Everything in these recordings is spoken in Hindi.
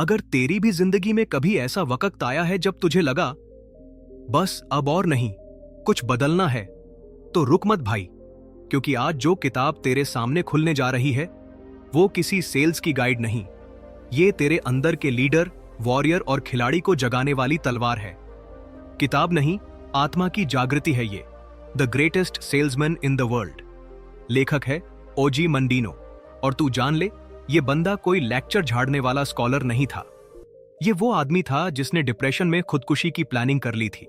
अगर तेरी भी जिंदगी में कभी ऐसा वक्त आया है जब तुझे लगा बस अब और नहीं, कुछ बदलना है, तो रुक मत भाई, क्योंकि आज जो किताब तेरे सामने खुलने जा रही है वो किसी सेल्स की गाइड नहीं, ये तेरे अंदर के लीडर, वॉरियर और खिलाड़ी को जगाने वाली तलवार है। किताब नहीं, आत्मा की जागृति है ये। The greatest salesman in the world. लेखक है ओजी मंडिनो। और तू जान ले, ये बंदा कोई लेक्चर झाड़ने वाला स्कॉलर नहीं था। ये वो आदमी था जिसने डिप्रेशन में खुदकुशी की प्लानिंग कर ली थी,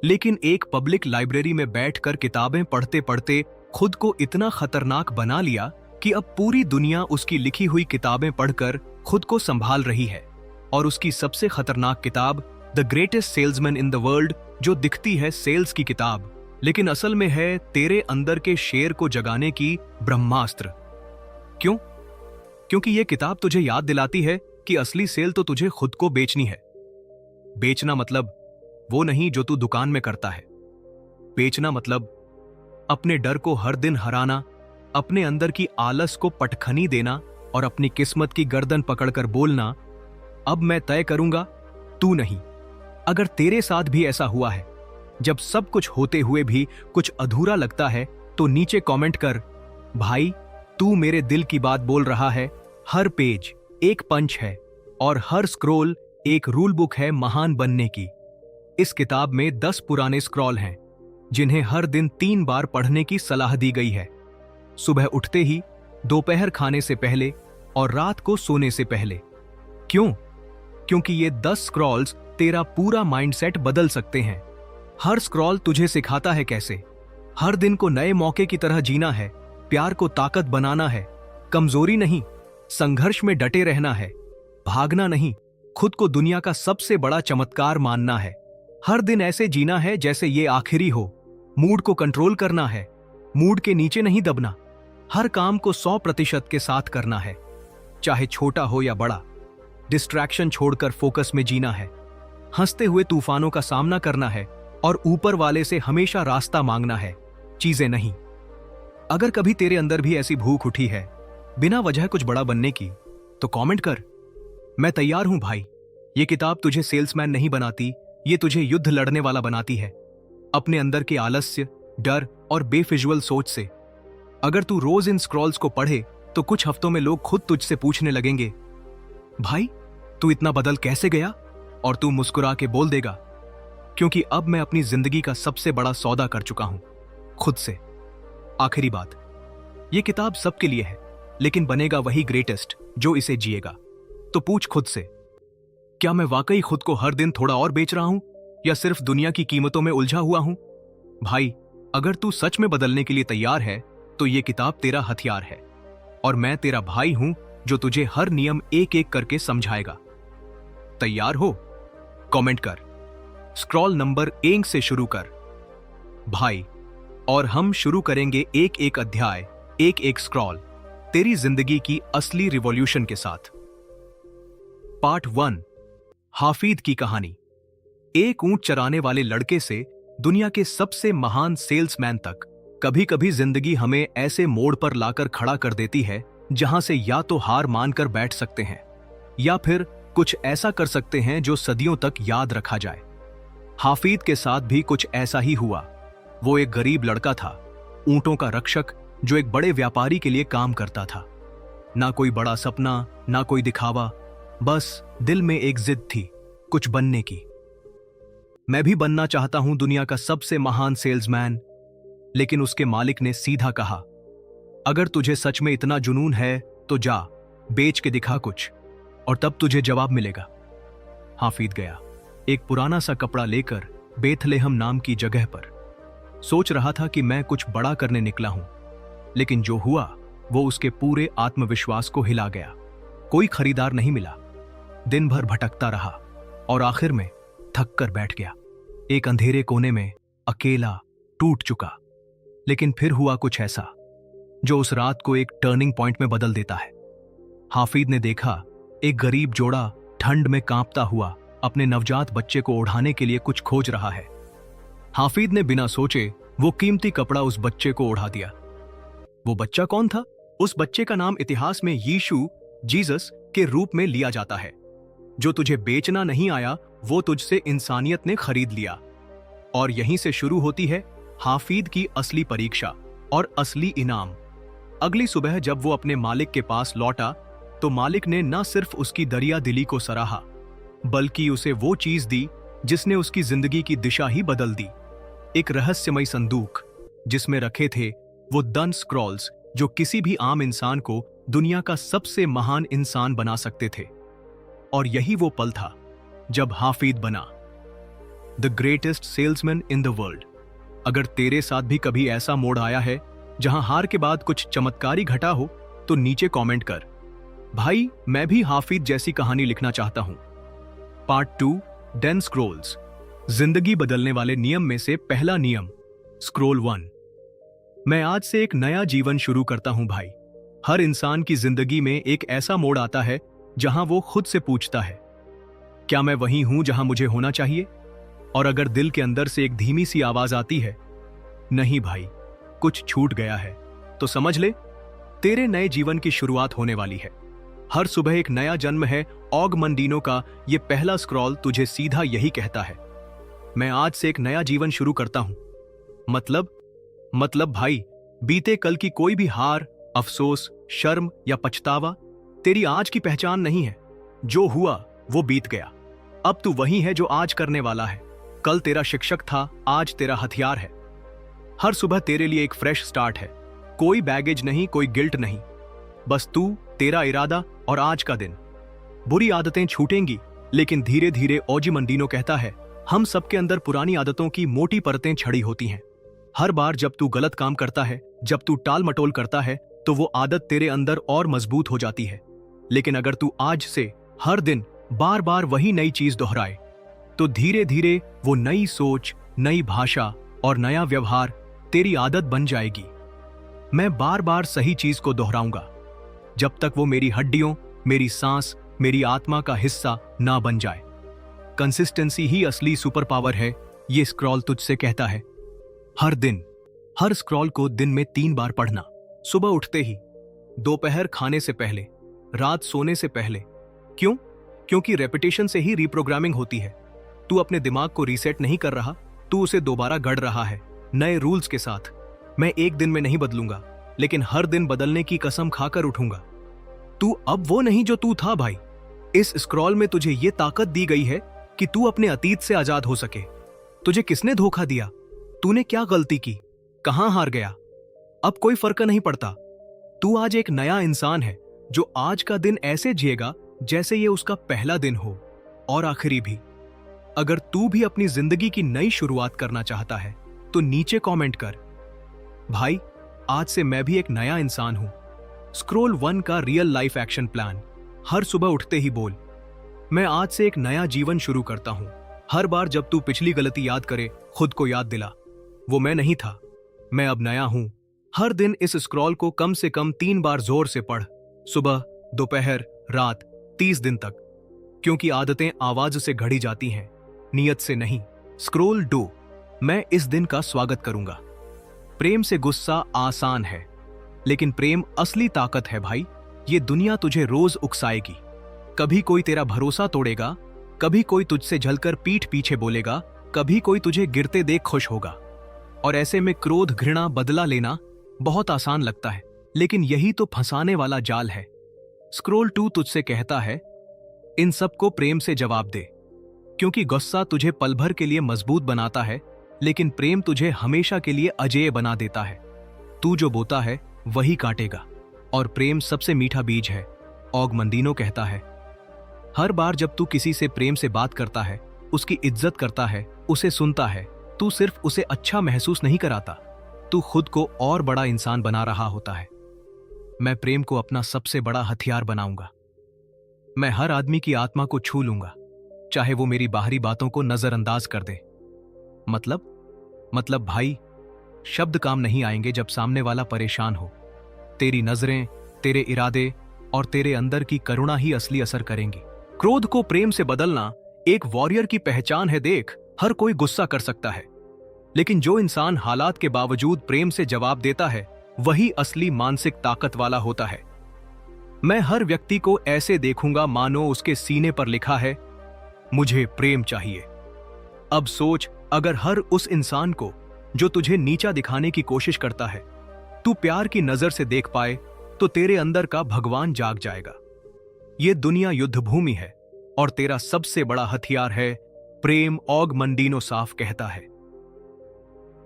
लेकिन एक पब्लिक लाइब्रेरी में बैठकर किताबें पढ़ते पढ़ते खुद को इतना खतरनाक बना लिया कि अब पूरी दुनिया उसकी लिखी हुई किताबें पढ़कर खुद को संभाल रही है। और उसकी सबसे खतरनाक किताब the greatest salesman in the world, जो दिखती है सेल्स की किताब, लेकिन असल में है तेरे अंदर के शेर को जगाने की ब्रह्मास्त्र। क्यों? क्योंकि यह किताब तुझे याद दिलाती है कि असली सेल तो तुझे खुद को बेचनी है। बेचना मतलब वो नहीं जो तू दुकान में करता है। बेचना मतलब अपने डर को हर दिन हराना, अपने अंदर की आलस को पटखनी देना और अपनी किस्मत की गर्दन पकड़कर बोलना, अब मैं तय करूंगा, तू नहीं। अगर तेरे साथ भी ऐसा हुआ है, जब सब कुछ होते हुए भी कुछ अधूरा लगता है, तो नीचे कमेंट कर, भाई तू मेरे दिल की बात बोल रहा है। हर पेज एक पंच है और हर स्क्रॉल एक रूल बुक है महान बनने की। इस किताब में 10 पुराने स्क्रॉल हैं जिन्हें हर दिन 3 बार पढ़ने की सलाह दी गई है। सुबह उठते ही, दोपहर खाने से पहले और रात को सोने से पहले। क्यों? क्योंकि ये 10 स्क्रॉल्स तेरा पूरा माइंडसेट बदल सकते हैं। हर स्क्रॉल तुझे सिखाता है कैसे हर दिन को नए मौके की तरह जीना है, प्यार को ताकत बनाना है, कमजोरी नहीं, संघर्ष में डटे रहना है, भागना नहीं, खुद को दुनिया का सबसे बड़ा चमत्कार मानना है। हर दिन ऐसे जीना है जैसे ये आखिरी हो। मूड को कंट्रोल करना है, मूड के नीचे नहीं दबना। हर काम को 100% के साथ करना है, चाहे छोटा हो या बड़ा। डिस्ट्रैक्शन छोड़कर फोकस में जीना है, हंसते हुए तूफानों का सामना करना है और ऊपर वाले से हमेशा रास्ता मांगना है, चीजें नहीं। अगर कभी तेरे अंदर भी ऐसी भूख उठी है बिना वजह कुछ बड़ा बनने की, तो कमेंट कर, मैं तैयार हूं भाई। ये किताब तुझे सेल्समैन नहीं बनाती, ये तुझे युद्ध लड़ने वाला बनाती है, अपने अंदर के आलस्य, डर और बेफिजुअल सोच से। अगर तू रोज इन स्क्रॉल्स को पढ़े तो कुछ हफ्तों में लोग खुद तुझसे पूछने लगेंगे, भाई तू इतना बदल कैसे गया? और तू मुस्कुरा के बोल देगा, क्योंकि अब मैं अपनी जिंदगी का सबसे बड़ा सौदा कर चुका हूं, खुद से। आखिरी बात, यह किताब सबके लिए है, लेकिन बनेगा वही ग्रेटेस्ट जो इसे जिएगा। तो पूछ खुद से, क्या मैं वाकई खुद को हर दिन थोड़ा और बेच रहा हूं, या सिर्फ दुनिया की कीमतों में उलझा हुआ हूं? भाई, अगर तू सच में बदलने के लिए तैयार है तो यह किताब तेरा हथियार है, और मैं तेरा भाई हूं जो तुझे हर नियम एक एक करके समझाएगा। तैयार हो? कमेंट कर। स्क्रॉल नंबर 1 से शुरू कर भाई, और हम शुरू करेंगे एक एक अध्याय, एक एक स्क्रॉल, तेरी जिंदगी की असली रिवॉल्यूशन के साथ। पार्ट 1, हाफिज की कहानी। एक ऊंट चराने वाले लड़के से दुनिया के सबसे महान सेल्समैन तक, कभी कभी जिंदगी हमें ऐसे मोड़ पर लाकर खड़ा कर देती है जहां से या तो हार मानकर बैठ सकते हैं, या फिर कुछ ऐसा कर सकते हैं जो सदियों तक याद रखा जाए। हाफिज के साथ भी कुछ ऐसा ही हुआ। वो एक गरीब लड़का था, ऊंटों का रक्षक, जो एक बड़े व्यापारी के लिए काम करता था। ना कोई बड़ा सपना, ना कोई दिखावा, बस दिल में एक जिद थी, कुछ बनने की। मैं भी बनना चाहता हूं दुनिया का सबसे महान सेल्समैन। लेकिन उसके मालिक ने सीधा कहा, अगर तुझे सच में इतना जुनून है तो जा, बेच के दिखा कुछ, और तब तुझे जवाब मिलेगा। हाफिज गया, एक पुराना सा कपड़ा लेकर बेथलेहम नाम की जगह पर। सोच रहा था कि मैं कुछ बड़ा करने निकला हूं, लेकिन जो हुआ वो उसके पूरे आत्मविश्वास को हिला गया। कोई खरीदार नहीं मिला, दिन भर भटकता रहा और आखिर में थक कर बैठ गया, एक अंधेरे कोने में, अकेला, टूट चुका। लेकिन फिर हुआ कुछ ऐसा जो उस रात को एक टर्निंग पॉइंट में बदल देता है। हाफिज ने देखा, एक गरीब जोड़ा ठंड में कांपता हुआ अपने नवजात बच्चे को ओढ़ाने के लिए कुछ खोज रहा है। हाफिज ने बिना सोचे वो कीमती कपड़ा उस बच्चे को ओढ़ा दिया। वो बच्चा कौन था? उस बच्चे का नाम इतिहास में यीशु, जीसस के रूप में लिया जाता है। जो तुझे बेचना नहीं आया वो तुझसे इंसानियत ने खरीद लिया। और यहीं से शुरू होती है हाफिद की असली परीक्षा और असली इनाम। अगली सुबह जब वो अपने मालिक के पास लौटा तो मालिक ने न सिर्फ उसकी दरिया दिली को सराहा बल्कि उसे वो चीज दी जिसने उसकी जिंदगी की दिशा ही बदल दी। एक रहस्यमय संदूक जिसमें रखे थे वो 10 स्क्रॉल्स जो किसी भी आम इंसान को दुनिया का सबसे महान इंसान बना सकते थे। और यही वो पल था जब हाफिद बना the greatest salesman in the world. अगर तेरे साथ भी कभी ऐसा मोड़ आया है जहां हार के बाद कुछ चमत्कारी घटा हो तो नीचे कमेंट कर, भाई मैं भी हाफिद जैसी कहानी लिखना चाहता हूं। Part 2 10 Scrolls. जिंदगी बदलने वाले नियम में से पहला नियम, स्क्रॉल 1। मैं आज से एक नया जीवन शुरू करता हूं भाई। हर इंसान की जिंदगी में एक ऐसा मोड़ आता है जहां वो खुद से पूछता है, क्या मैं वही हूं जहां मुझे होना चाहिए? और अगर दिल के अंदर से एक धीमी सी आवाज आती है, नहीं भाई कुछ छूट गया है, तो समझ ले तेरे नए जीवन की शुरुआत होने वाली है। हर सुबह एक नया जन्म है। ऑग मंडीनो का ये पहला स्क्रॉल तुझे सीधा यही कहता है, मैं आज से एक नया जीवन शुरू करता हूं। मतलब भाई बीते कल की कोई भी हार, अफसोस, शर्म या पछतावा तेरी आज की पहचान नहीं है। जो हुआ वो बीत गया। अब तू वही है जो आज करने वाला है। कल तेरा शिक्षक था, आज तेरा हथियार है। हर सुबह तेरे लिए एक फ्रेश स्टार्ट है। कोई बैगेज नहीं, कोई गिल्ट नहीं, बस तू, तेरा इरादा और आज का दिन। बुरी आदतें छूटेंगी लेकिन धीरे धीरे। ओजी मंडीनो कहता है, हम सबके अंदर पुरानी आदतों की मोटी परतें छड़ी होती हैं। हर बार जब तू गलत काम करता है, जब तू टाल मटोल करता है, तो वो आदत तेरे अंदर और मजबूत हो जाती है। लेकिन अगर तू आज से हर दिन बार बार वही नई चीज दोहराए तो धीरे धीरे वो नई सोच, नई भाषा और नया व्यवहार तेरी आदत बन जाएगी। मैं बार बार सही चीज को दोहराऊंगा जब तक वो मेरी हड्डियों, मेरी सांस, मेरी आत्मा का हिस्सा ना बन जाए। कंसिस्टेंसी ही असली सुपर पावर है, ये स्क्रॉल तुझसे कहता है। हर दिन, हर स्क्रॉल को दिन में 3 बार पढ़ना। सुबह उठते ही, दोपहर खाने से पहले, रात सोने से पहले। क्यों? क्योंकि रेपिटेशन से ही रीप्रोग्रामिंग होती है। तू अपने दिमाग को रीसेट नहीं कर रहा, तू उसे दोबारा गढ़ रहा है नए रूल्स के साथ। मैं एक दिन में नहीं बदलूंगा, लेकिन हर दिन बदलने की कसम खाकर उठूंगा। तू अब वो नहीं जो तू था भाई। इस स्क्रॉल में तुझे ये ताकत दी गई है कि तू अपने अतीत से आजाद हो सके। तुझे किसने धोखा दिया? तूने क्या गलती की? कहां हार गया? अब कोई फर्क नहीं पड़ता। तू आज एक नया इंसान है जो आज का दिन ऐसे जिएगा जैसे ये उसका पहला दिन हो और आखिरी भी। अगर तू भी अपनी जिंदगी की नई शुरुआत करना चाहता है तो नीचे कमेंट कर, भाई आज से मैं भी एक नया इंसान हूं। स्क्रॉल 1 का रियल लाइफ एक्शन प्लान। हर सुबह उठते ही बोल, मैं आज से एक नया जीवन शुरू करता हूं। हर बार जब तू पिछली गलती याद करे, खुद को याद दिला, वो मैं नहीं था, मैं अब नया हूं। हर दिन इस स्क्रॉल को कम से कम 3 बार जोर से पढ़, सुबह, दोपहर, रात, 30 दिन तक। क्योंकि आदतें आवाज से घड़ी जाती हैं, नियत से नहीं। स्क्रॉल 2, मैं इस दिन का स्वागत करूंगा। प्रेम से गुस्सा आसान है, लेकिन प्रेम असली ताकत है भाई। ये दुनिया तुझे रोज उकसाएगी। कभी कोई तेरा भरोसा तोड़ेगा, कभी कोई तुझसे झलकर पीठ पीछे बोलेगा, कभी कोई तुझे गिरते देख खुश होगा। और ऐसे में क्रोध, घृणा, बदला लेना बहुत आसान लगता है, लेकिन यही तो फंसाने वाला जाल है। स्क्रॉल 2 तुझसे कहता है, इन सबको प्रेम से जवाब दे। क्योंकि गुस्सा तुझे पल भर के लिए मजबूत बनाता है, लेकिन प्रेम तुझे हमेशा के लिए अजेय बना देता है। तू जो बोता है वही काटेगा, और प्रेम सबसे मीठा बीज है। ऑग मंडीनो कहता है, हर बार जब तू किसी से प्रेम से बात करता है, उसकी इज्जत करता है, उसे सुनता है, तू सिर्फ उसे अच्छा महसूस नहीं कराता, तू खुद को और बड़ा इंसान बना रहा होता है। मैं प्रेम को अपना सबसे बड़ा हथियार बनाऊंगा। मैं हर आदमी की आत्मा को छू लूंगा, चाहे वो मेरी बाहरी बातों को नजरअंदाज कर दे। मतलब भाई, शब्द काम नहीं आएंगे जब सामने वाला परेशान हो। तेरी नजरें, तेरे इरादे और तेरे अंदर की करुणा ही असली असर करेंगी। क्रोध को प्रेम से बदलना एक वॉरियर की पहचान है। देख, हर कोई गुस्सा कर सकता है, लेकिन जो इंसान हालात के बावजूद प्रेम से जवाब देता है, वही असली मानसिक ताकत वाला होता है। मैं हर व्यक्ति को ऐसे देखूंगा मानो उसके सीने पर लिखा है, मुझे प्रेम चाहिए। अब सोच, अगर हर उस इंसान को जो तुझे नीचा दिखाने की कोशिश करता है तू प्यार की नजर से देख पाए, तो तेरे अंदर का भगवान जाग जाएगा। ये दुनिया युद्ध भूमि है और तेरा सबसे बड़ा हथियार है प्रेम। ऑगमंडीनो साफ कहता है,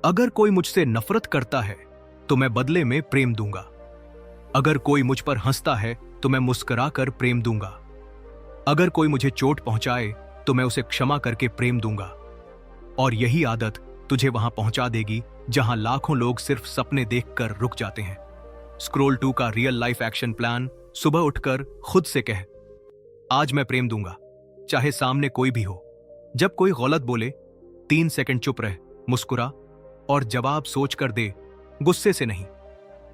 अगर कोई मुझसे नफरत करता है तो मैं बदले में प्रेम दूंगा। अगर कोई मुझ पर हंसता है तो मैं मुस्कुराकर प्रेम दूंगा। अगर कोई मुझे चोट पहुंचाए तो मैं उसे क्षमा करके प्रेम दूंगा। और यही आदत तुझे वहां पहुंचा देगी जहां लाखों लोग सिर्फ सपने देखकर रुक जाते हैं। स्क्रॉल 2 का रियल लाइफ एक्शन प्लान। सुबह उठकर खुद से कह, आज मैं प्रेम दूंगा, चाहे सामने कोई भी हो। जब कोई गलत बोले 3 सेकंड चुप रह, मुस्कुरा और जवाब सोच कर दे, गुस्से से नहीं।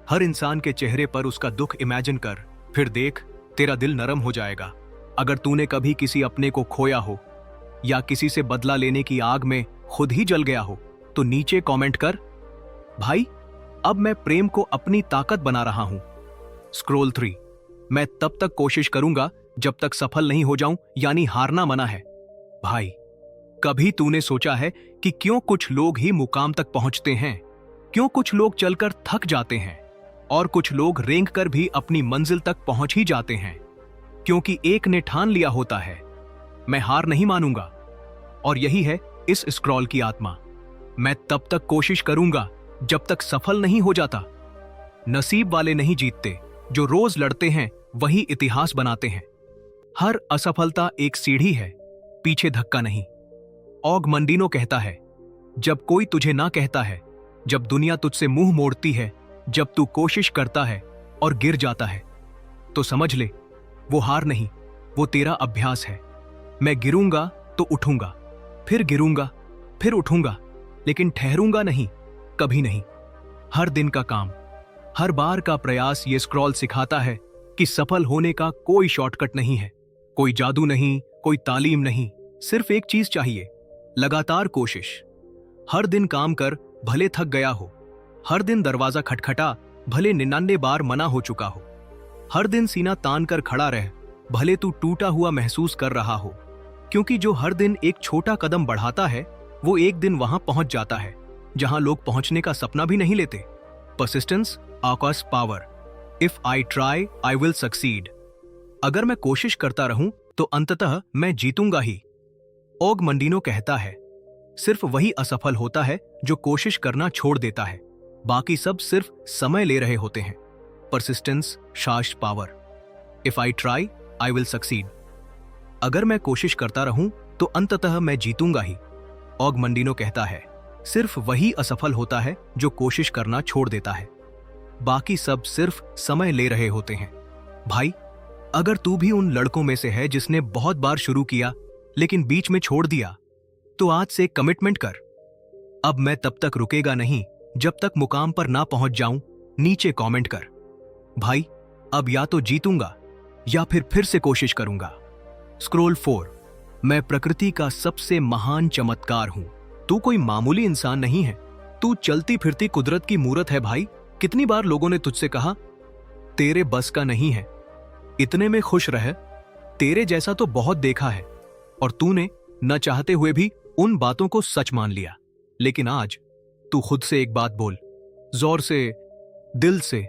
हर इंसान के चेहरे पर उसका दुख इमेजिन कर, फिर देख तेरा दिल नरम हो जाएगा। अगर तूने कभी किसी अपने को खोया हो या किसी से बदला लेने की आग में खुद ही जल गया हो तो नीचे कमेंट कर, भाई अब मैं प्रेम को अपनी ताकत बना रहा हूं। स्क्रॉल 3, मैं तब तक कोशिश करूंगा जब तक सफल नहीं हो जाऊं, यानी हारना मना है। भाई कभी तूने सोचा है कि क्यों कुछ लोग ही मुकाम तक पहुंचते हैं? क्यों कुछ लोग चलकर थक जाते हैं और कुछ लोग रेंग कर भी अपनी मंजिल तक पहुंच ही जाते हैं? क्योंकि एक ने ठान लिया होता है, मैं हार नहीं मानूंगा। और यही है इस स्क्रॉल की आत्मा। मैं तब तक कोशिश करूंगा जब तक सफल नहीं हो जाता। नसीब वाले नहीं जीतते, जो रोज लड़ते हैं वही इतिहास बनाते हैं। हर असफलता एक सीढ़ी है, पीछे धक्का नहीं। ऑगमंडीनो कहता है, जब कोई तुझे ना कहता है, जब दुनिया तुझसे मुंह मोड़ती है, जब तू कोशिश करता है और गिर जाता है, तो समझ ले वो हार नहीं, वो तेरा अभ्यास है। मैं गिरूंगा तो उठूंगा, फिर गिरूंगा, फिर उठूंगा, लेकिन ठहरूंगा नहीं, कभी नहीं। हर दिन का काम, हर बार का प्रयास। ये स्क्रॉल सिखाता है कि सफल होने का कोई शॉर्टकट नहीं है, कोई जादू नहीं, कोई तालीम नहीं। सिर्फ एक चीज चाहिए, लगातार कोशिश। हर दिन काम कर, भले थक गया हो। हर दिन दरवाजा खटखटा, भले 99 बार मना हो चुका हो। हर दिन सीना तान कर खड़ा रह, भले तू टूटा हुआ महसूस कर रहा हो। क्योंकि जो हर दिन एक छोटा कदम बढ़ाता है वो एक दिन वहां पहुंच जाता है जहां लोग पहुंचने का सपना भी नहीं लेते। Persistence occurs power. If I try I will succeed. अगर मैं कोशिश करता रहूं तो अंततः मैं जीतूंगा ही। ऑगमंडीनो कहता है, सिर्फ वही असफल होता है जो कोशिश करना छोड़ देता है, बाकी सब सिर्फ समय ले रहे होते हैं। परसिस्टेंस शाश्वत power. If I try I will succeed. अगर मैं कोशिश करता रहूं तो अंततः मैं जीतूंगा ही। ऑगमंडीनो कहता है, सिर्फ वही असफल होता है जो कोशिश करना छोड़ देता है, बाकी सब सिर्फ समय ले रहे होते हैं। भाई अगर तू भी उन लड़कों में से है जिसने बहुत बार शुरू किया लेकिन बीच में छोड़ दिया, तो आज से कमिटमेंट कर, अब मैं तब तक रुकेगा नहीं जब तक मुकाम पर ना पहुंच जाऊं। नीचे कमेंट कर, भाई अब या तो जीतूंगा या फिर से कोशिश करूंगा। स्क्रॉल 4, मैं प्रकृति का सबसे महान चमत्कार हूं। तू कोई मामूली इंसान नहीं है, तू चलती फिरती कुदरत की मूरत है। भाई कितनी बार लोगों ने तुझसे कहा तेरे बस का नहीं है, इतने में खुश रह, तेरे जैसा तो बहुत देखा है। और तूने न चाहते हुए भी उन बातों को सच मान लिया। लेकिन आज तू खुद से एक बात बोल, जोर से, दिल से,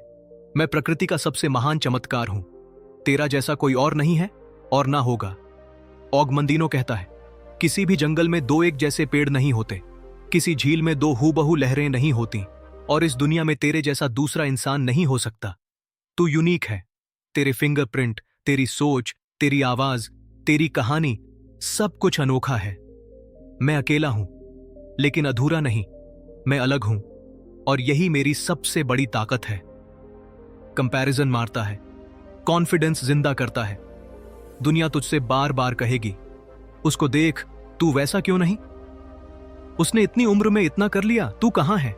मैं प्रकृति का सबसे महान चमत्कार हूं, तेरा जैसा कोई और नहीं है और ना होगा। ऑगमंडीनो कहता है, किसी भी जंगल में 2 एक जैसे पेड़ नहीं होते, किसी झील में 2 हूबहू लहरें नहीं होती, और इस दुनिया में तेरे जैसा दूसरा इंसान नहीं हो सकता। तू यूनिक है, तेरे फिंगरप्रिंट, तेरी सोच, तेरी आवाज, तेरी कहानी, सब कुछ अनोखा है। मैं अकेला हूं लेकिन अधूरा नहीं, मैं अलग हूं और यही मेरी सबसे बड़ी ताकत है। कंपैरिजन मारता है, कॉन्फिडेंस जिंदा करता है। दुनिया तुझसे बार बार कहेगी, उसको देख, तू वैसा क्यों नहीं, उसने इतनी उम्र में इतना कर लिया, तू कहां है।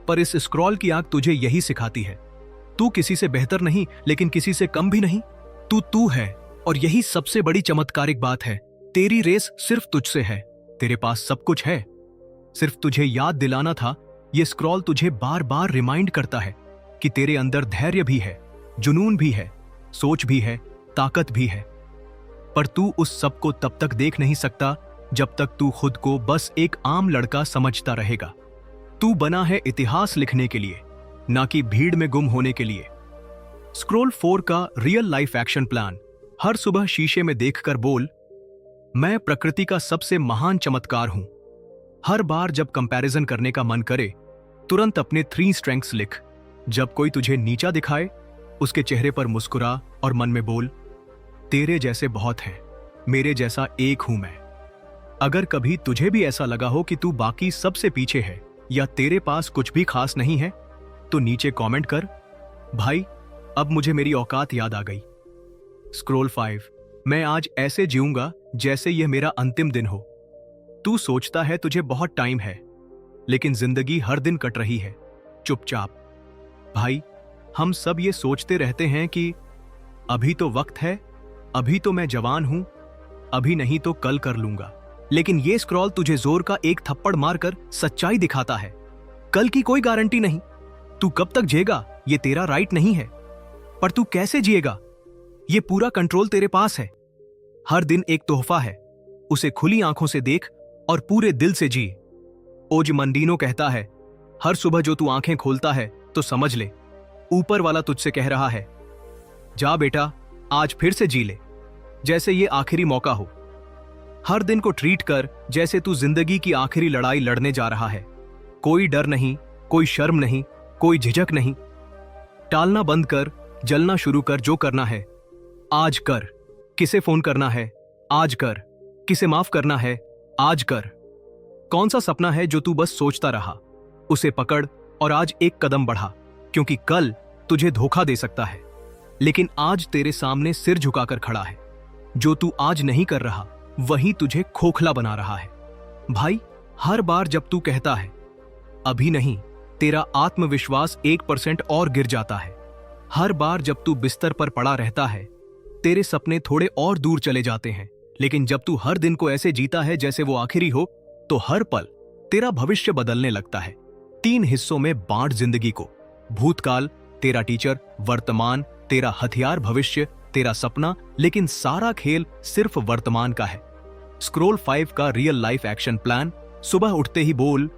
पर इस स्क्रॉल की आग तुझे यही सिखाती है, तू किसी से बेहतर नहीं लेकिन किसी से कम भी नहीं। तू है और यही सबसे बड़ी चमत्कारिक बात है। तेरी रेस सिर्फ तुझसे है, तेरे पास सब कुछ है, सिर्फ तुझे याद दिलाना था। ये स्क्रॉल तुझे बार बार रिमाइंड करता है कि तेरे अंदर धैर्य भी है, जुनून भी है, सोच भी है, ताकत भी है। पर तू उस सब को तब तक देख नहीं सकता जब तक तू खुद को बस एक आम लड़का समझता रहेगा। तू बना है इतिहास लिखने के लिए, ना कि भीड़ में गुम होने के लिए। स्क्रॉल 4 का रियल लाइफ एक्शन प्लान। हर सुबह शीशे में देखकर बोल, मैं प्रकृति का सबसे महान चमत्कार हूं। हर बार जब कंपैरिजन करने का मन करे, तुरंत अपने 3 स्ट्रेंथ्स लिख। जब कोई तुझे नीचा दिखाए, उसके चेहरे पर मुस्कुरा और मन में बोल, तेरे जैसे बहुत हैं, मेरे जैसा एक हूं मैं। अगर कभी तुझे भी ऐसा लगा हो कि तू बाकी सबसे पीछे है या तेरे पास कुछ भी खास नहीं है, तो नीचे कमेंट कर, भाई अब मुझे मेरी औकात याद आ गई। स्क्रॉल 5, मैं आज ऐसे जीऊंगा जैसे यह मेरा अंतिम दिन हो। तू सोचता है तुझे बहुत टाइम है, लेकिन जिंदगी हर दिन कट रही है चुपचाप। भाई, हम सब ये सोचते रहते हैं कि अभी तो वक्त है, अभी तो मैं जवान हूं, अभी नहीं तो कल कर लूंगा। लेकिन ये स्क्रॉल तुझे जोर का एक थप्पड़ मारकर सच्चाई दिखाता है। कल की कोई गारंटी नहीं। तू कब तक जिएगा ये तेरा राइट नहीं है, पर तू कैसे जिएगा ये पूरा कंट्रोल तेरे पास है। हर दिन एक तोहफा है, उसे खुली आंखों से देख और पूरे दिल से जी। ओजी मंडीनो कहता है, हर सुबह जो तू आंखें खोलता है तो समझ ले, ऊपर वाला तुझसे कह रहा है, जा बेटा आज फिर से जी ले, जैसे ये आखिरी मौका हो। हर दिन को ट्रीट कर जैसे तू जिंदगी की आखिरी लड़ाई लड़ने जा रहा है। कोई डर नहीं, कोई शर्म नहीं, कोई झिझक नहीं। टालना बंद कर, जलना शुरू कर। जो करना है आज कर। किसे फोन करना है आज कर। किसे माफ करना है आज कर। कौन सा सपना है जो तू बस सोचता रहा, उसे पकड़ और आज एक कदम बढ़ा, क्योंकि कल तुझे धोखा दे सकता है, लेकिन आज तेरे सामने सिर झुकाकर खड़ा है। जो तू आज नहीं कर रहा वही तुझे खोखला बना रहा है। भाई, हर बार जब तू कहता है अभी नहीं, तेरा आत्मविश्वास 1% और गिर जाता है। हर बार जब तू बिस्तर पर पड़ा रहता है, तेरे सपने थोड़े और दूर चले जाते हैं। लेकिन जब तू हर दिन को ऐसे जीता है जैसे वो आखिरी हो, तो हर पल तेरा भविष्य बदलने लगता है। 3 हिस्सों में बांट जिंदगी को। भूतकाल तेरा टीचर, वर्तमान तेरा हथियार, भविष्य तेरा सपना, लेकिन सारा खेल सिर्फ वर्तमान का है। स्क्रॉल 5 का रियल लाइफ एक्शन प्लान। सुबह उठते ही बोल,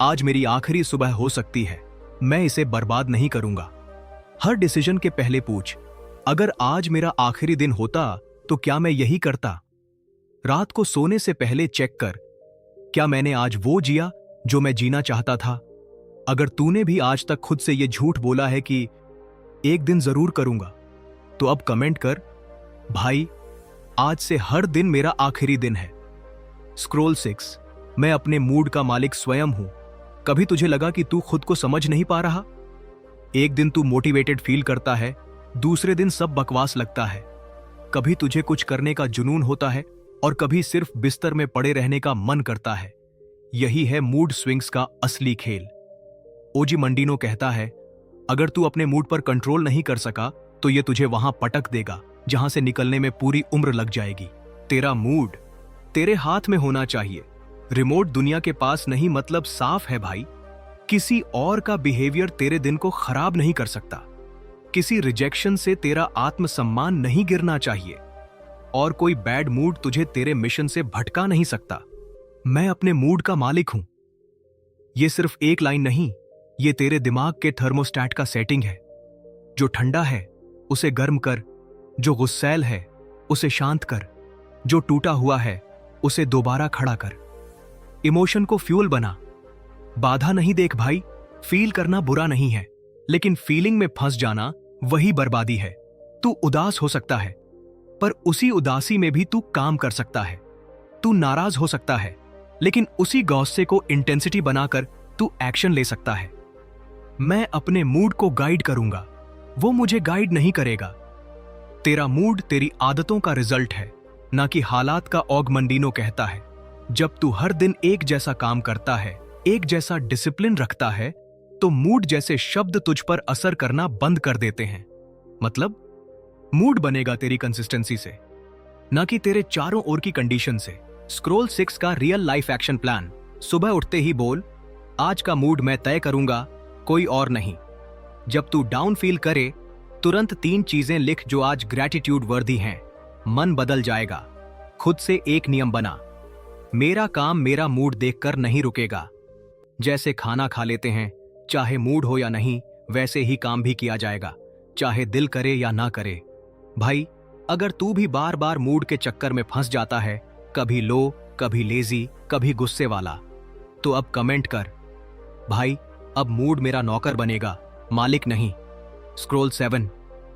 आज मेरी आखिरी सुबह हो सकती है, मैं इसे बर्बाद नहीं करूंगा। हर डिसीजन के पहले पूछ, अगर आज मेरा आखिरी दिन होता तो क्या मैं यही करता। रात को सोने से पहले चेक कर, क्या मैंने आज वो जिया जो मैं जीना चाहता था। अगर तूने भी आज तक खुद से यह झूठ बोला है कि एक दिन जरूर करूंगा, तो अब कमेंट कर, भाई आज से हर दिन मेरा आखिरी दिन है। स्क्रॉल 6, मैं अपने मूड का मालिक स्वयं हूं। कभी तुझे लगा कि तू खुद को समझ नहीं पा रहा? एक दिन तू मोटिवेटेड फील करता है, दूसरे दिन सब बकवास लगता है। कभी तुझे कुछ करने का जुनून होता है और कभी सिर्फ बिस्तर में पड़े रहने का मन करता है। यही है मूड स्विंग्स का असली खेल। ओजी मंडीनो कहता है, अगर तू अपने मूड पर कंट्रोल नहीं कर सका तो ये तुझे वहां पटक देगा जहां से निकलने में पूरी उम्र लग जाएगी। तेरा मूड तेरे हाथ में होना चाहिए, रिमोट दुनिया के पास नहीं। मतलब साफ है भाई, किसी और का बिहेवियर तेरे दिन को खराब नहीं कर सकता। किसी रिजेक्शन से तेरा आत्मसम्मान नहीं गिरना चाहिए, और कोई बैड मूड तुझे तेरे मिशन से भटका नहीं सकता। मैं अपने मूड का मालिक हूं। यह सिर्फ एक लाइन नहीं, ये तेरे दिमाग के थर्मोस्टेट का सेटिंग है। जो ठंडा है उसे गर्म कर, जो गुस्सैल है उसे शांत कर, जो टूटा हुआ है उसे दोबारा खड़ा कर। इमोशन को फ्यूल बना, बाधा नहीं देख भाई। फील करना बुरा नहीं है, लेकिन फीलिंग में फंस जाना वही बर्बादी है। तू उदास हो सकता है, पर उसी उदासी में भी तू काम कर सकता है। तू नाराज हो सकता है, लेकिन उसी गौस्से को इंटेंसिटी बनाकर तू एक्शन ले सकता है। मैं अपने मूड को गाइड करूंगा, वो मुझे गाइड नहीं करेगा। तेरा मूड तेरी आदतों का रिजल्ट है, ना कि हालात का। ऑगमंडीनो कहता है, जब तू हर दिन एक जैसा काम करता है, एक जैसा डिसिप्लिन रखता है, तो मूड जैसे शब्द तुझ पर असर करना बंद कर देते हैं। मतलब मूड बनेगा तेरी कंसिस्टेंसी से, ना कि तेरे चारों ओर की कंडीशन से। स्क्रॉल 6 का रियल लाइफ एक्शन प्लान। सुबह उठते ही बोल, आज का मूड मैं तय करूंगा, कोई और नहीं। जब तू डाउन फील करे तुरंत 3 चीजें लिख जो आज ग्रैटिट्यूड वर्दी हैं। मन बदल जाएगा। खुद से एक नियम बना, मेरा काम मेरा मूड देखकर नहीं रुकेगा। जैसे खाना खा लेते हैं, चाहे मूड हो या नहीं, वैसे ही काम भी किया जाएगा, चाहे दिल करे या ना करे। भाई, अगर तू भी बार बार मूड के चक्कर में फंस जाता है, कभी लो, कभी लेजी, कभी गुस्से वाला, तो अब कमेंट कर, भाई अब मूड मेरा नौकर बनेगा, मालिक नहीं। स्क्रॉल 7,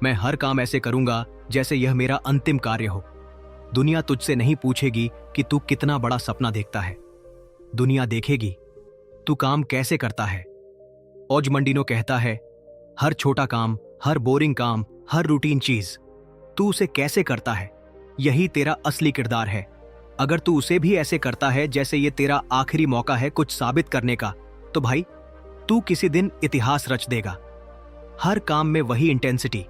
मैं हर काम ऐसे करूंगा जैसे यह मेरा अंतिम कार्य हो। दुनिया तुझसे नहीं पूछेगी कि तू कितना बड़ा सपना देखता है, दुनिया देखेगी तू काम कैसे करता है। ओज मंडिनो कहता है, हर छोटा काम, हर बोरिंग काम, हर रूटीन चीज, तू उसे कैसे करता है, यही तेरा असली किरदार है। अगर तू उसे भी ऐसे करता है जैसे ये तेरा आखिरी मौका है कुछ साबित करने का, तो भाई तू किसी दिन इतिहास रच देगा। हर काम में वही इंटेंसिटी,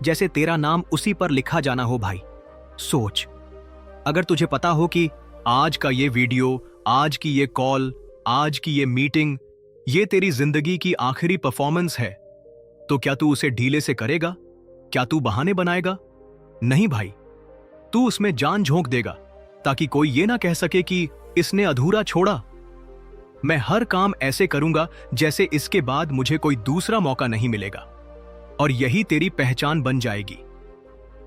जैसे तेरा नाम उसी पर लिखा जाना हो। भाई सोच, अगर तुझे पता हो कि आज का ये वीडियो, आज की ये कॉल, आज की ये मीटिंग, ये तेरी जिंदगी की आखिरी परफॉर्मेंस है, तो क्या तू उसे ढीले से करेगा? क्या तू बहाने बनाएगा? नहीं भाई, तू उसमें जान झोंक देगा ताकि कोई ये ना कह सके कि इसने अधूरा छोड़ा। मैं हर काम ऐसे करूंगा जैसे इसके बाद मुझे कोई दूसरा मौका नहीं मिलेगा, और यही तेरी पहचान बन जाएगी।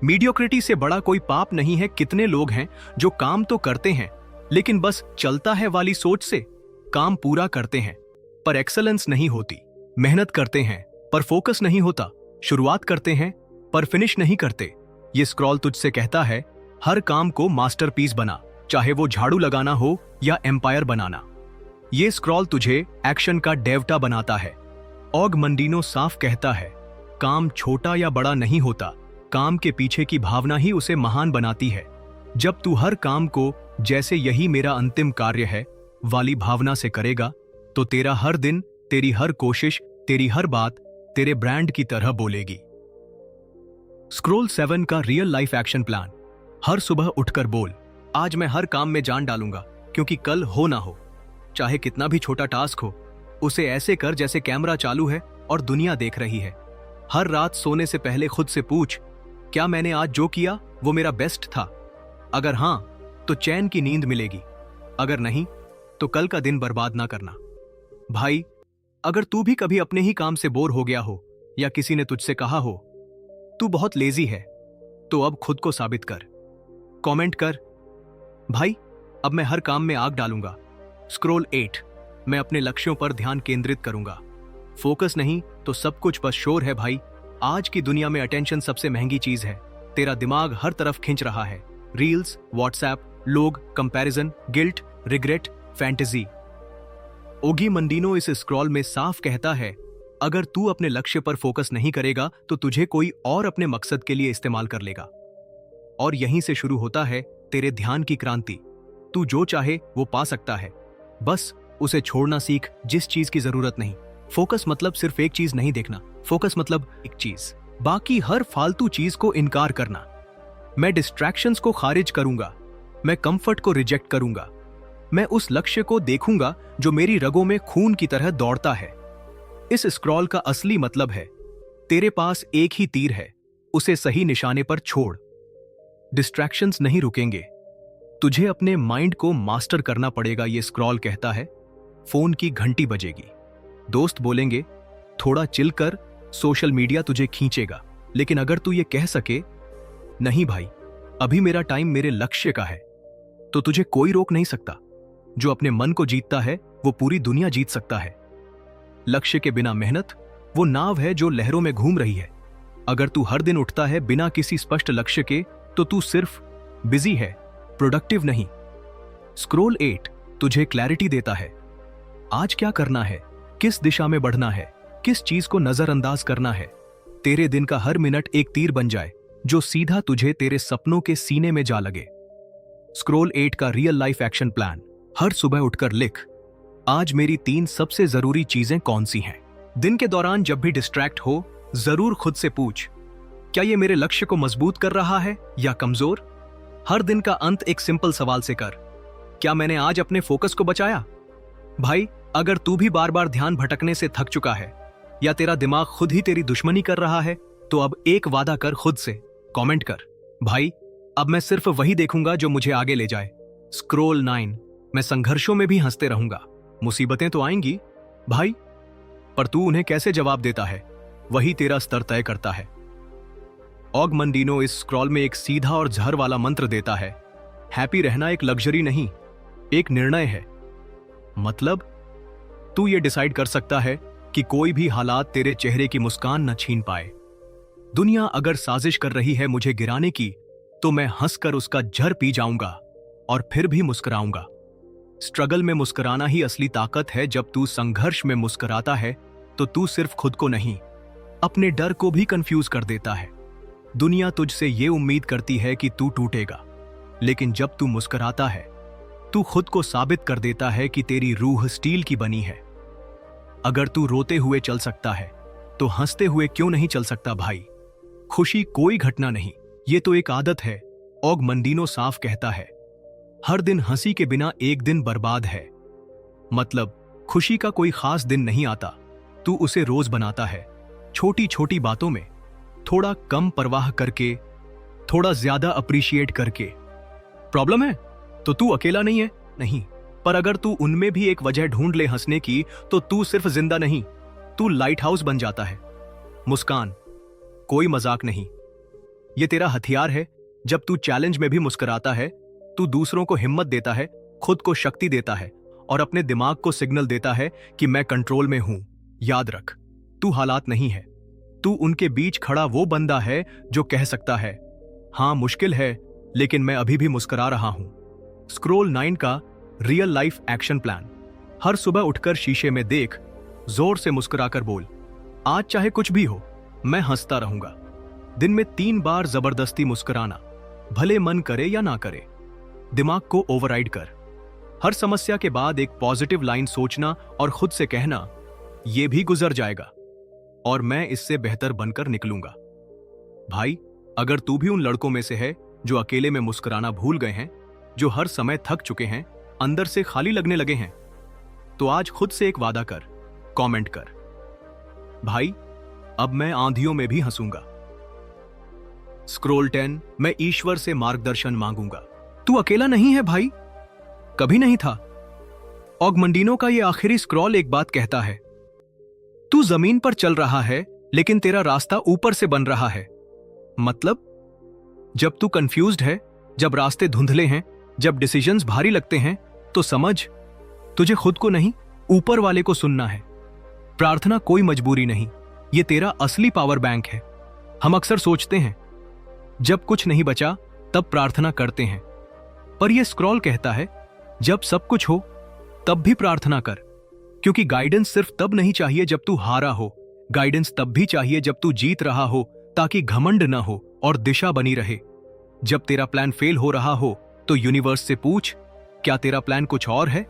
मीडियोक्रिटी से बड़ा कोई पाप नहीं है। कितने लोग हैं जो काम तो करते हैं, लेकिन बस चलता है वाली सोच से काम पूरा करते हैं, पर एक्सेलेंस नहीं होती। मेहनत करते हैं पर फोकस नहीं होता। शुरुआत करते हैं पर फिनिश नहीं करते। ये स्क्रॉल तुझसे कहता है, हर काम को मास्टरपीस बना, चाहे वो झाड़ू लगाना हो या एम्पायर बनाना। ये स्क्रॉल तुझे एक्शन का डेवटा बनाता है। ओग मंडिनो साफ कहता है, काम छोटा या बड़ा नहीं होता, काम के पीछे की भावना ही उसे महान बनाती है। जब तू हर काम को जैसे यही मेरा अंतिम कार्य है वाली भावना से करेगा, तो तेरा हर दिन, तेरी हर कोशिश, तेरी हर बात तेरे ब्रांड की तरह बोलेगी। स्क्रॉल 7 का रियल लाइफ एक्शन प्लान। हर सुबह उठकर बोल, आज मैं हर काम में जान डालूंगा, क्योंकि कल हो ना हो। चाहे कितना भी छोटा टास्क हो, उसे ऐसे कर जैसे कैमरा चालू है और दुनिया देख रही है। हर रात सोने से पहले खुद से पूछ, क्या मैंने आज जो किया वो मेरा बेस्ट था? अगर हां, तो चैन की नींद मिलेगी। अगर नहीं, तो कल का दिन बर्बाद ना करना। भाई, अगर तू भी कभी अपने ही काम से बोर हो गया हो, या किसी ने तुझसे कहा हो तू बहुत लेजी है, तो अब खुद को साबित कर। कमेंट कर, भाई अब मैं हर काम में आग डालूंगा। स्क्रॉल 8, मैं अपने लक्ष्यों पर ध्यान केंद्रित करूंगा। फोकस नहीं तो सब कुछ बस शोर है। भाई, आज की दुनिया में अटेंशन सबसे महंगी चीज है। तेरा दिमाग हर तरफ खींच रहा है। रील्स, व्हाट्सएप, लोग, कंपैरिजन, गिल्ट, रिग्रेट, फैंटेसी। ओगी मंडिनो इस स्क्रॉल में साफ कहता है, अगर तू अपने लक्ष्य पर फोकस नहीं करेगा तो तुझे कोई और अपने मकसद के लिए इस्तेमाल कर लेगा। और यहीं से शुरू होता है तेरे ध्यान की क्रांति। तू जो चाहे वो पा सकता है, बस उसे छोड़ना सीख जिस चीज की जरूरत नहीं। फोकस मतलब सिर्फ एक चीज नहीं देखना, फोकस मतलब एक चीज, बाकी हर फालतू चीज को इनकार करना। मैं डिस्ट्रैक्शंस को खारिज करूंगा, मैं कंफर्ट को रिजेक्ट करूंगा, मैं उस लक्ष्य को देखूंगा जो मेरी रगों में खून की तरह दौड़ता है। इस स्क्रॉल का असली मतलब है, तेरे पास एक ही तीर है, उसे सही निशाने पर छोड़। डिस्ट्रैक्शंस नहीं रुकेंगे, तुझे अपने माइंड को मास्टर करना पड़ेगा। ये स्क्रॉल कहता है, फोन की घंटी बजेगी, दोस्त बोलेंगे थोड़ा चिल कर, सोशल मीडिया तुझे खींचेगा, लेकिन अगर तू ये कह सके, नहीं भाई अभी मेरा टाइम मेरे लक्ष्य का है, तो तुझे कोई रोक नहीं सकता। जो अपने मन को जीतता है वो पूरी दुनिया जीत सकता है। लक्ष्य के बिना मेहनत वो नाव है जो लहरों में घूम रही है। अगर तू हर दिन उठता है बिना किसी स्पष्ट लक्ष्य के, तो तू सिर्फ बिजी है, प्रोडक्टिव नहीं। स्क्रॉल 8 तुझे क्लैरिटी देता है। आज क्या करना है, किस दिशा में बढ़ना है, किस चीज को नजरअंदाज करना है। तेरे दिन का हर मिनट एक तीर बन जाए जो सीधा तुझे तेरे सपनों के सीने में जा लगे। स्क्रॉल 8 का रियल लाइफ एक्शन प्लान। हर सुबह उठकर लिख, आज मेरी 3 सबसे जरूरी चीजें कौन सी हैं। दिन के दौरान जब भी डिस्ट्रैक्ट हो, जरूर खुद से पूछ, क्या ये मेरे लक्ष्य को मजबूत कर रहा है या कमजोर? हर दिन का अंत एक सिंपल सवाल से कर, क्या मैंने आज अपने फोकस को बचाया? भाई, अगर तू भी बार बार ध्यान भटकने से थक चुका है, या तेरा दिमाग खुद ही तेरी दुश्मनी कर रहा है, तो अब एक वादा कर खुद से, कमेंट कर, भाई अब मैं सिर्फ वही देखूंगा जो मुझे आगे ले जाए। स्क्रॉल 9, मैं संघर्षों में भी हंसते रहूंगा। मुसीबतें तो आएंगी भाई, पर तू उन्हें कैसे जवाब देता है वही तेरा स्तर तय करता है। ऑगमंडीनो इस स्क्रॉल में एक सीधा और जहर वाला मंत्र देता है। हैप्पी रहना एक लग्जरी नहीं, एक निर्णय है। मतलब तू ये डिसाइड कर सकता है कि कोई भी हालात तेरे चेहरे की मुस्कान न छीन पाए। दुनिया अगर साजिश कर रही है मुझे गिराने की, तो मैं हंसकर उसका जहर पी जाऊंगा और फिर भी मुस्कुराऊंगा। स्ट्रगल में मुस्कुराना ही असली ताकत है। जब तू संघर्ष में मुस्कुराता है तो तू सिर्फ खुद को नहीं, अपने डर को भी कंफ्यूज कर देता है। दुनिया तुझसे ये उम्मीद करती है कि तू टूटेगा, लेकिन जब तू मुस्कुराता है तू खुद को साबित कर देता है कि तेरी रूह स्टील की बनी है। अगर तू रोते हुए चल सकता है तो हंसते हुए क्यों नहीं चल सकता भाई। खुशी कोई घटना नहीं, ये तो एक आदत है। ऑगमंडीनो साफ कहता है, हर दिन हंसी के बिना एक दिन बर्बाद है। मतलब खुशी का कोई खास दिन नहीं आता, तू उसे रोज बनाता है, छोटी छोटी बातों में, थोड़ा कम परवाह करके, थोड़ा ज्यादा अप्रिशिएट करके। प्रॉब्लम है तो तू अकेला नहीं है, नहीं, पर अगर तू उनमें भी एक वजह ढूंढ ले हंसने की, तो तू सिर्फ जिंदा नहीं, तू लाइट हाउस बन जाता है। मुस्कान कोई मजाक नहीं, ये तेरा हथियार है। जब तू चैलेंज में भी मुस्कुराता है, तू दूसरों को हिम्मत देता है, खुद को शक्ति देता है और अपने दिमाग को सिग्नल देता है कि मैं कंट्रोल में हूं। याद रख, तू हालात नहीं है, तू उनके बीच खड़ा वो बंदा है जो कह सकता है, हां मुश्किल है लेकिन मैं अभी भी मुस्कुरा रहा हूं। स्क्रॉल 9 का रियल लाइफ एक्शन प्लान। हर सुबह उठकर शीशे में देख, जोर से मुस्कुराकर बोल, आज चाहे कुछ भी हो मैं हंसता रहूंगा। दिन में 3 बार जबरदस्ती मुस्कुराना, भले मन करे या ना करे। दिमाग को ओवरराइड कर। हर समस्या के बाद एक पॉजिटिव लाइन सोचना और खुद से कहना, यह भी गुजर जाएगा और मैं इससे बेहतर बनकर निकलूंगा। भाई अगर तू भी उन लड़कों में से है जो अकेले में मुस्कुराना भूल गए हैं, जो हर समय थक चुके हैं, अंदर से खाली लगने लगे हैं, तो आज खुद से एक वादा कर, कमेंट कर, भाई अब मैं आंधियों में भी हंसूंगा। स्क्रॉल 10, मैं ईश्वर से मार्गदर्शन मांगूंगा। तू अकेला नहीं है भाई, कभी नहीं था। ऑगमंडीनो का यह आखिरी स्क्रॉल एक बात कहता है, तू जमीन पर चल रहा है लेकिन तेरा रास्ता ऊपर से बन रहा है। मतलब जब तू कंफ्यूज्ड है, जब रास्ते धुंधले हैं, जब डिसीजंस भारी लगते हैं, तो समझ तुझे खुद को नहीं, ऊपर वाले को सुनना है। प्रार्थना कोई मजबूरी नहीं, ये तेरा असली पावर बैंक है। हम अक्सर सोचते हैं जब कुछ नहीं बचा तब प्रार्थना करते हैं, पर यह स्क्रॉल कहता है जब सब कुछ हो तब भी प्रार्थना कर, क्योंकि गाइडेंस सिर्फ तब नहीं चाहिए जब तू हारा हो, गाइडेंस तब भी चाहिए जब तू जीत रहा हो, ताकि घमंड ना हो और दिशा बनी रहे। जब तेरा प्लान फेल हो रहा हो तो यूनिवर्स से पूछ, क्या तेरा प्लान कुछ और है।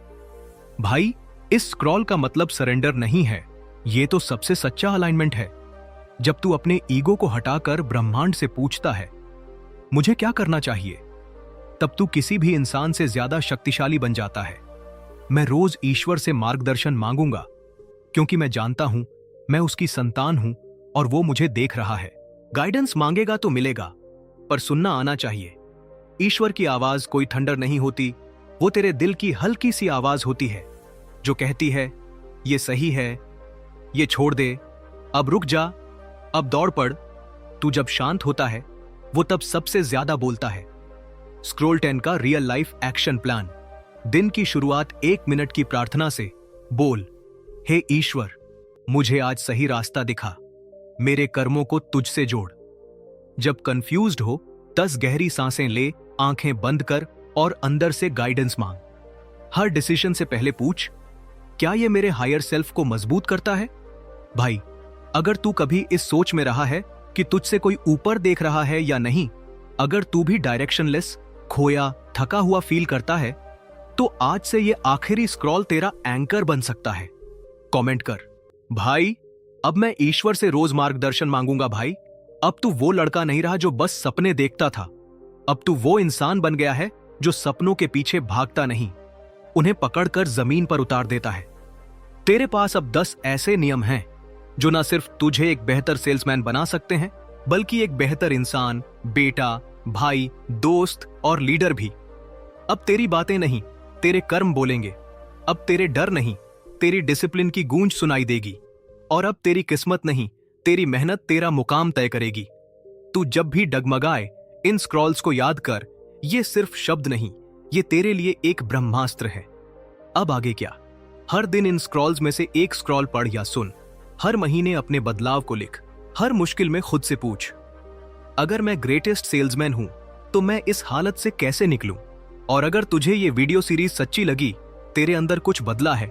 भाई इस स्क्रॉल का मतलब सरेंडर नहीं है, यह तो सबसे सच्चा अलाइनमेंट है। जब तू अपने ईगो को हटाकर ब्रह्मांड से पूछता है मुझे क्या करना चाहिए, तब तू किसी भी इंसान से ज्यादा शक्तिशाली बन जाता है। मैं रोज ईश्वर से मार्गदर्शन मांगूंगा, क्योंकि मैं जानता हूं मैं उसकी संतान हूं और वो मुझे देख रहा है। गाइडेंस मांगेगा तो मिलेगा, पर सुनना आना चाहिए। ईश्वर की आवाज कोई थंडर नहीं होती, वो तेरे दिल की हल्की सी आवाज होती है जो कहती है ये सही है, ये छोड़ दे, अब रुक जा, अब दौड़ पड़। तू जब शांत होता है वो तब सबसे ज्यादा बोलता है। स्क्रॉल 10 का रियल लाइफ एक्शन प्लान। दिन की शुरुआत 1 मिनट की प्रार्थना से। बोल, हे ईश्वर मुझे आज सही रास्ता दिखा, मेरे कर्मों को तुझसे जोड़। जब कंफ्यूज्ड हो 10 गहरी सांसें ले, आंखें बंद कर और अंदर से गाइडेंस मांग। हर डिसीजन से पहले पूछ, क्या यह मेरे हायर सेल्फ को मजबूत करता है। भाई अगर तू कभी इस सोच में रहा है कि तुझसे कोई ऊपर देख रहा है या नहीं, अगर तू भी डायरेक्शनलेस, खोया, थका हुआ फील करता है, तो आज से ये आखिरी स्क्रॉल तेरा एंकर बन सकता है। कमेंट कर, भाई अब मैं ईश्वर से रोज मार्गदर्शन मांगूंगा। भाई अब तू वो लड़का नहीं रहा जो बस सपने देखता था, अब तू वो इंसान बन गया है जो सपनों के पीछे भागता नहीं, उन्हें पकड़कर जमीन पर उतार देता है। तेरे पास अब 10 ऐसे नियम हैं जो ना सिर्फ तुझे एक बेहतर सेल्समैन बना सकते हैं, बल्कि एक बेहतर इंसान, बेटा, भाई, दोस्त और लीडर भी। अब तेरी बातें नहीं, तेरे कर्म बोलेंगे। अब तेरे डर नहीं, तेरी डिसिप्लिन की गूंज सुनाई देगी। और अब तेरी किस्मत नहीं, तेरी मेहनत तेरा मुकाम तय करेगी। तू जब भी डगमगाए, इन स्क्रॉल्स को याद कर, ये सिर्फ शब्द नहीं, ये तेरे लिए एक ब्रह्मास्त्र है। अब आगे क्या? हर दिन इन स्क्रॉल्स में से एक स्क्रॉल पढ़ या सुन। हर महीने अपने बदलाव को लिख। हर मुश्किल में खुद से पूछ, अगर मैं ग्रेटेस्ट सेल्समैन हूं तो मैं इस हालत से कैसे निकलूं? और अगर तुझे ये वीडियो सीरीज सच्ची लगी, तेरे अंदर कुछ बदला है,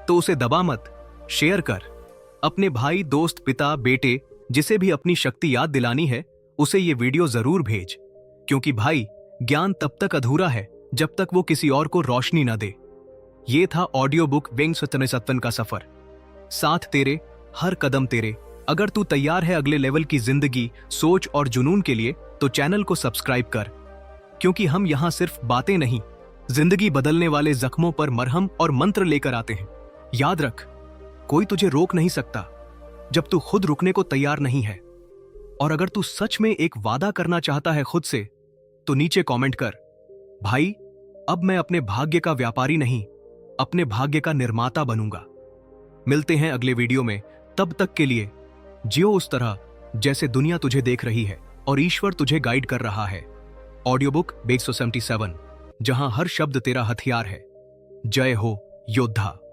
तो उसे दबा मत, शेयर कर। अपने भाई, दोस्त, पिता, बेटे, जिसे भी अपनी शक्ति याद दिलानी है, उसे ये वीडियो जरूर भेज। क्योंकि भाई, ज्ञान तब तक अधूरा है जब तक वो किसी और को रोशनी न दे। ये था ऑडियो बुक वेंग सत्वन का सफर। साथ तेरे, हर कदम तेरे। अगर तू तैयार है अगले लेवल की जिंदगी, सोच और जुनून के लिए, तो चैनल को सब्सक्राइब कर। क्योंकि हम यहां सिर्फ बातें नहीं, जिंदगी बदलने वाले जख्मों पर मरहम और मंत्र लेकर आते हैं। याद रख, कोई तुझे रोक नहीं सकता जब तू खुद रुकने को तैयार नहीं है। और अगर तू सच में एक वादा करना चाहता है खुद से, तो नीचे कमेंट कर, भाई, अब मैं अपने भाग्य का व्यापारी नहीं, अपने भाग्य का निर्माता बनूंगा। मिलते हैं अगले वीडियो में। तब तक के लिए जियो उस तरह जैसे दुनिया तुझे देख रही है और ईश्वर तुझे गाइड कर रहा है। ऑडियो बुक बेग 177, जहां हर शब्द तेरा हथियार है। जय हो योद्धा।